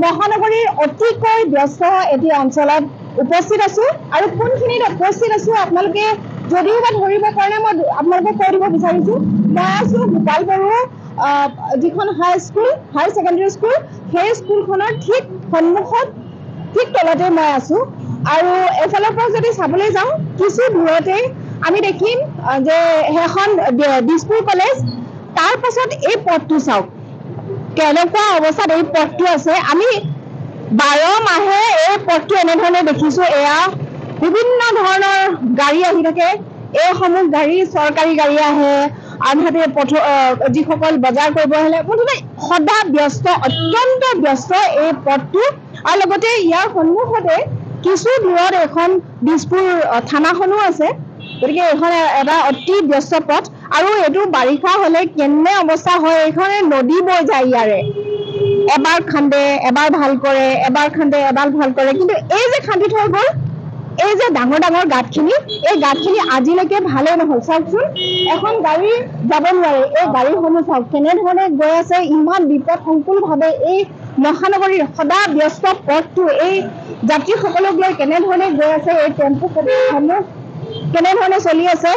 মহানগৰীৰ অতিকৈ ব্যস্ত এটি অঞ্চলত উপস্থিত আছো আৰু কোনখিনিত উপস্থিত আছো আপোনালোকে যদিও বা ধৰিব পৰা নাই মই আপোনালোকক কৈ দিব বিচাৰিছো মই আছো গোপাল বৰুৱা যিখন হাই ছেকেণ্ডেৰী স্কুল সেই স্কুলখনৰ ঠিক সন্মুখত ঠিক তলতে মই আছো আৰু এফালৰ পৰা যদি চাবলৈ যাওঁ কিছু দূৰতে আমি দেখিম যে সেইখন দিছপুৰ কলেজ তাৰ পাছত এই পথটো চাওক কেনেকুৱা অৱস্থাত এই পথটো আছে আমি 12 মাহে এই পথটো এনেধৰণে দেখিছো এয়া বিভিন্ন ধৰণৰ গাড়ী আহি থাকে এইসমূহ গাড়ী চৰকাৰী গাড়ী আহে আনহাতে যিসকল বজাৰ কৰিব আহিলে মুঠতে সদা ব্যস্ত অত্যন্ত ব্যস্ত এই পথটো আৰু লগতে ইয়াৰ সন্মুখতে কিছু দূৰত এখন দিছপুৰ থানাখনো আছে গতিকে এখন এটা অতি ব্যস্ত পথ আৰু এইটো বাৰিষা হলে কেনে অৱস্থা হয় এইখনে নদী বৈ যায় ইয়াৰে এবাৰ খান্দে এবাৰ ভাল কৰে এবাৰ খান্দে এবাৰ ভাল কৰে কিন্তু এই যে খান্দি থৈ গ'ল এই যে ডাঙৰ ডাঙৰ গাঁতখিনি এই গাঁতখিনি আজিলৈকে ভালে নহল চাওকচোন এখন গাড়ী যাব নোৱাৰে এই গাড়ীসমূহ চাওক কেনেধৰণে গৈ আছে ইমান বিপদ সংকুলভাৱে এই মহানগৰীৰ সদা ব্যস্ত পথটো এই যাত্ৰীসকলক লৈ কেনেধৰণে গৈ আছে এই টেম্পুসমূহ কেনেধৰণে চলি আছে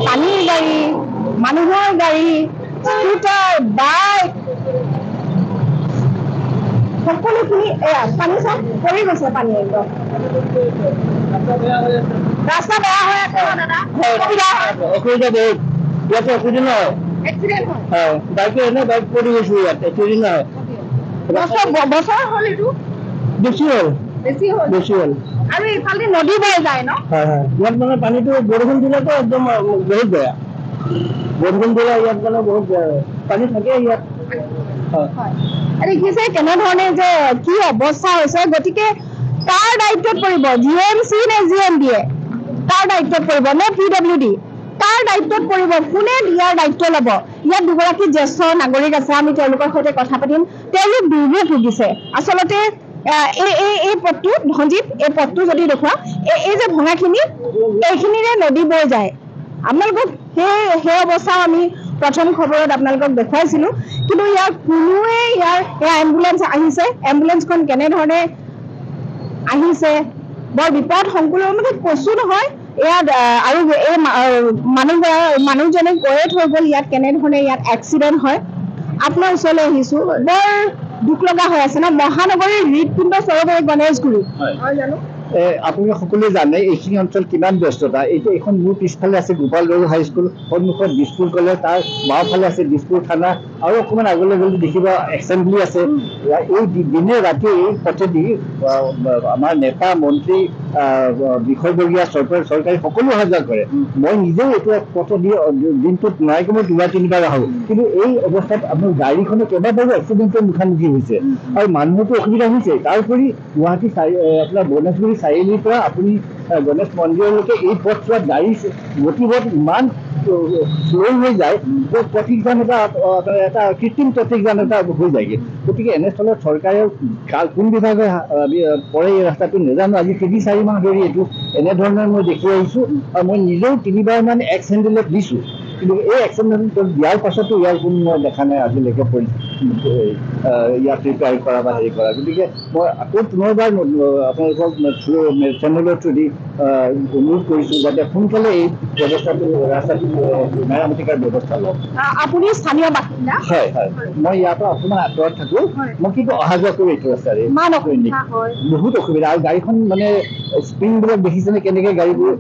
পানীৰ গাড়ী মানুহৰ গাড়ী স্কুটাৰ বাইক সকলোখিনি পানী চব পৰি গৈছে পানী একদম ৰাস্তা বেয়া হৈ আছে দাদা অসুবিধা বহুত ইয়াতে অসুবিধা নহয় এক্সিডেণ্ট হয় বাইকে এনে বাইক পৰি গৈছে ইয়াত এক্সিডেণ্ট নহয় বছৰ হ'ল এইটো বেছি হ'ল আৰু ইফালে নদী বৈ যায় ন হয় ইয়াত মানে পানীটো বৰষুণ দিলেতো একদম বহুত বেয়া বৰষুণ দিলে ইয়াত মানে বহুত বেয়া পানী থাকে ইয়াত দেখিছে কেনেধৰণে যে কি অৱস্থা হৈছে গতিকে কাৰ দায়িত্বত পৰিব GMC নে GMDA কাৰ দায়িত্বত পৰিব নে PWD কাৰ দায়িত্বত পৰিব কোনে ইয়াৰ দায়িত্ব ল'ব ইয়াত দুগৰাকী জ্যেষ্ঠ নাগৰিক আছে আমি তেওঁলোকৰ সৈতে কথা পাতিম তেওঁলোক দুৰ্ভোগ ভুগিছে আচলতে এই পথটো ধনজিত এই পথটো যদি দেখুৱা এই যে ভঙাখিনি এইখিনিৰে নদী বৈ যায় আপোনালোকক সেই অৱস্থা আমি প্ৰথম খবৰত আপোনালোকক দেখুৱাইছিলো কিন্তু ইয়াৰ কোনোৱে ইয়াৰ এম্বুলেন্স আহিছে এম্বুলেন্সখন কেনেধৰণে আহিছে বৰ বিপদ সংকুল মানে কৈছো নহয় ইয়াত আৰু এই মানুহজনে গৈয়ে থৈ গ'ল ইয়াত কেনেধৰণে ইয়াত এক্সিডেণ্ট হয় আপোনাৰ ওচৰলৈ আহিছো বৰ দুখ লগা হৈ আছে ন মহানগৰীৰ হৃদপিণ্ড স্বৰূপ গণেশগুৰি হয় জানো আপুনি সকলোৱে জানে এইখিনি অঞ্চল কিমান ব্যস্ততা এইখন মোৰ পিছফালে আছে গোপাল বৰুৱা হাইস্কুল সন্মুখত দিছপুৰ কলেজ তাৰ বাওঁফালে আছে দিছপুৰ থানা আৰু অকণমান আগলৈ গ'লে দেখিব এছেম্বলি আছে এই দিনে ৰাতি এই পথেদি আমাৰ নেতা মন্ত্ৰী বিষয়ববীয়া চৰকাৰী সকলো অহা যোৱা কৰে মই নিজেও এইটো পথেদি দিনটোত নাই কমেও 2-3বাৰ আহোঁ কিন্তু এই অৱস্থাত আপোনাৰ গাড়ীখনে কেইবাবাৰো এক্সিডেণ্টৰ মুখামুখি হৈছে আৰু মানুহতো অসুবিধা হৈছে তাৰোপৰি গুৱাহাটী আপোনাৰ গণেশগুৰি চাৰিআলিৰ পৰা আপুনি গণেশ মন্দিৰলৈকে এই পথছোৱাত গাড়ী গতিপথ ইমান শ্ল' হৈ যায় ট্ৰেফিক জাম এটা কৃত্ৰিম ট্ৰেফিক জাম এটা হৈ যায়গৈ গতিকে এনেস্থলত চৰকাৰে কোন বিভাগে পৰে এই ৰাস্তাটো নাজানো আজি 3-4 মাহ ধৰি এইটো এনেধৰণৰ মই দেখি আহিছোঁ আৰু মই নিজেও 3বাৰমান এক্স হেণ্ডেলত দিছোঁ কিন্তু এই এক্সিডেণ্ট দিয়াৰ পাছতো ইয়াৰ কোনো মই দেখা নাই আজিলৈকে ইয়াত ৰিপেয়াৰ কৰা বা হেৰি কৰা গতিকে মই আকৌ পুনৰবাৰ আপোনালোকক চেনেলৰ থ্ৰুদি অনুৰোধ কৰিছোঁ যাতে সোনকালে এই ব্যৱস্থাটো ৰাস্তাটো মেৰামতি কৰাৰ ব্যৱস্থা লওক আপুনি স্থানীয় বাসিন্দা হয় মই ইয়াৰ পৰা অকণমান আঁতৰত থাকোঁ মই কিন্তু অহা যোৱা কৰোঁ এইটো ৰাস্তাৰে বহুত অসুবিধা আৰু গাড়ীখন মানে স্প্ৰিংবিলাক দেখিছেনে কেনেকৈ গাড়ীবোৰ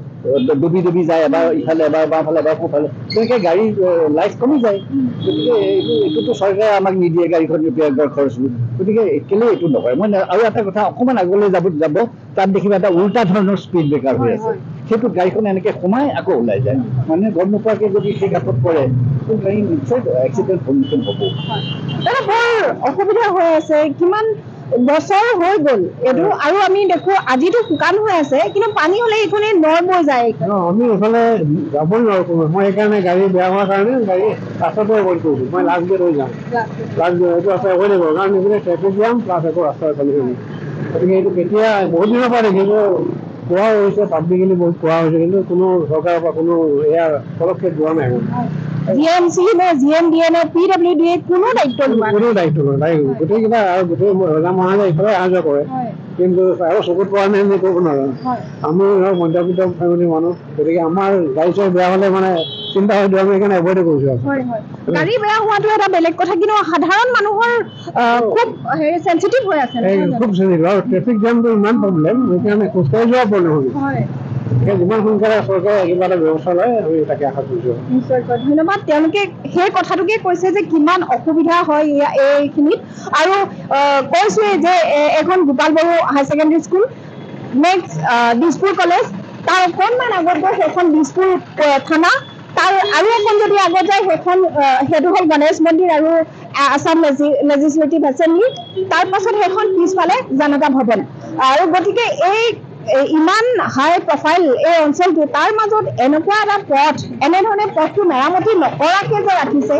ডুবি যায় এবাৰ ইফালে এবাৰ বাওঁফালে এবাৰ সোঁফালে তেনেকৈ গাড়ীৰ লাইফ কমি যায় গতিকে এইটোতো চৰকাৰে আমাক নিদিয়ে গাড়ীখন ৰিপেয়াৰ কৰাৰ খৰচবোৰ গতিকে কেলৈ এইটো নকৰে মই আৰু এটা কথা অকণমান আগলৈ যাব তাত দেখিবা এটা উল্টা ধৰণৰ স্পীড ব্ৰেকাৰ হৈ আছে সেইটো গাড়ীখন এনেকৈ সোমাই আকৌ ওলাই যায় মানে গম নোপোৱাকৈ যদি সেই ঘাটত পৰে গাড়ী নিশ্চয় এক্সিডেণ্ট সন্মুখীন হ'ব বৰ অসুবিধা হৈ আছে কিমান বছৰ হৈ গ'ল এইটো আৰু আমি দেখো আজিতো শুকান হৈ আছে কিন্তু পানী হ'লে এইখনে নৰ বৈ যায় আমি এইফালে যাবই নোৱাৰোঁ মই সেইকাৰণে গাড়ী বেয়া হোৱাৰ কাৰণে গাড়ী ৰাস্তাতে এভইড কৰিছোঁ মই লাষ্ট গেট হৈ যাম লাষ্ট গেট এইটো ৰাস্তা এভইড লাগিব কাৰণ এইফালে ট্ৰেফিক জাম প্লাছ আকৌ ৰাস্তা এফালে গতিকে এইটো কেতিয়া বহুত দিনৰ পৰা দেখিছোঁ কোৱা হৈছে পাব্লিকেলি বহুত কোৱা হৈছে কিন্তু কোনো চৰকাৰৰ পৰা কোনো এয়া পদক্ষেপ লোৱা নাই জিএমচি নে জিএমডিএ নে PWD কোনো দায়িত্ব লোৱা কোনো দায়িত্ব নাই গোটেই কিবা আৰু গোটেই ৰজা মহাৰাজা ইফালে অহা যোৱা কৰে কিন্তু আৰু চকুত পৰা নাই আমি ক'ব নাজানো আমি ধৰক মধ্যবিত্ত ফেমিলি মানুহ গতিকে আমাৰ গাড়ী চাড়ী বেয়া হ'লে মানে চিন্তা হয় আমি সেইকাৰণে এভইডে কৰিছোঁ গাড়ী বেয়া হোৱাটো এটা বেলেগ কথা কিন্তু সাধাৰণ মানুহৰ খুব সেনচিটিভ হৈ আছে খুব চেনচিটিভ আৰু ট্ৰেফিক জামটো ইমান প্ৰব্লেম সেইকাৰণে খোজকাঢ়ি যোৱা প্ৰব্লেম হ'ব যিমান সোনকালে চৰকাৰে কিবা এটা ব্যৱস্থা লয় আমি তাকে আশা কৰিছোঁ নিশ্চয়কৈ ধন্যবাদ তেওঁলোকে সেই কথাটোকে কৈছে যে কিমান অসুবিধা হয় এইখিনিত আৰু কৈছোৱে যে এখন Gopal Boro high secondary school next Dispur college তাৰ অকণমান আগত গৈ সেইখন দিছপুৰ থানা তাৰ আৰু এখন যদি আগত যায় সেইটো হ'ল গণেশ মন্দিৰ আৰু আছাম লেজিছলেটিভ এছেম্বলি তাৰ পাছত সেইখন পিছফালে জনতা ভৱন আৰু গতিকে এই ইমান হাই প্ৰফাইল এই অঞ্চলটো তাৰ মাজত এনেকুৱা এটা পথ এনেধৰণে পথটো মেৰামতি নকৰাকৈ যে ৰাখিছে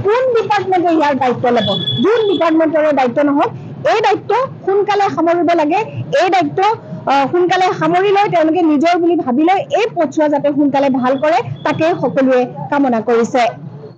কোন ডিপাৰ্টমেণ্টে ইয়াৰ দায়িত্ব ল'ব যোন ডিপাৰ্টমেণ্টৰে দায়িত্ব নহওক এই দায়িত্ব সোনকালে সামৰিব লাগে এই দায়িত্ব সোনকালে সামৰি লৈ তেওঁলোকে নিজৰ বুলি ভাবি লৈ এই পথছোৱা যাতে সোনকালে ভাল কৰে তাকে সকলোৱে কামনা কৰিছে